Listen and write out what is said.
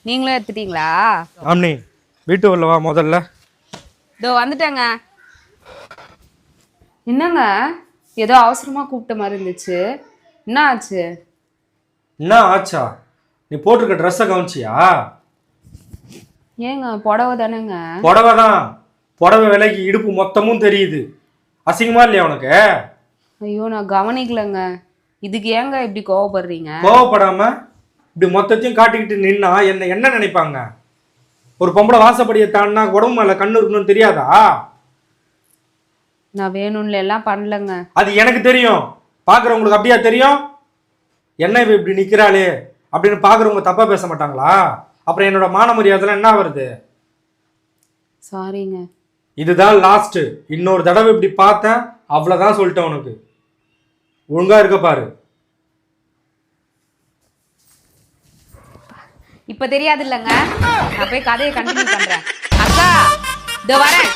நீங்களும் எடுத்துட்டீங்களா? ஆம்னி வீட்டு உள்ள வா முதல்ல. இதோ வந்துட்டேங்க. என்னங்க ஏதோ அவசரமா கூப்பிட்ட மாதிரி இருந்துச்சு, என்ன ஆச்சு? என்ன ஆச்சா? நீ போட்டிருக்க ட்ரெஸ்ஸை கவனிச்சியா? ஏங்க புடவை தானேங்க? புடவை தான். புடவை விலைக்கு இடுப்பு மொத்தமும் தெரியுது. அசிங்கமா இல்லையா உனக்கு? ஐயோ நான் கவனிக்கலங்க. இதுக்கு ஏங்க இப்படி கோவப்படுறீங்க? கோவப்படாம இப்படி மொத்தத்தையும் காட்டிக்கிட்டு நின்னா என்ன நினைப்பாங்க? ஒரு பொம்பளை வாசப்படியை தாண்டினா உடம்பு மேல கண்ணு இருக்கணும்னு தெரியாதா? நான் வேணும்ல எல்லாம் பண்ணலங்க. அது எனக்கு தெரியும். பாக்குறவங்களுக்கு அப்படியா தெரியும்? என்ன இவ இப்படி நிக்கிறாளே அப்படின்னு பாக்குறவங்க தப்பா பேச மாட்டாங்களா? அப்புறம் என்னோட மான மரியாதைலாம் என்ன வருது? சாரிங்க. இதுதான் லாஸ்ட். இன்னொரு தடவை இப்படி பார்த்தேன் அவ்வளவுதான் சொல்லிட்டேன் உனக்கு. ஒழுங்கா இருக்க பாரு. இப்ப தெரியாது இல்லங்க, நான் போய் கதையை கண்டினியூ பண்றேன். அக்கா இதோ வரேன்.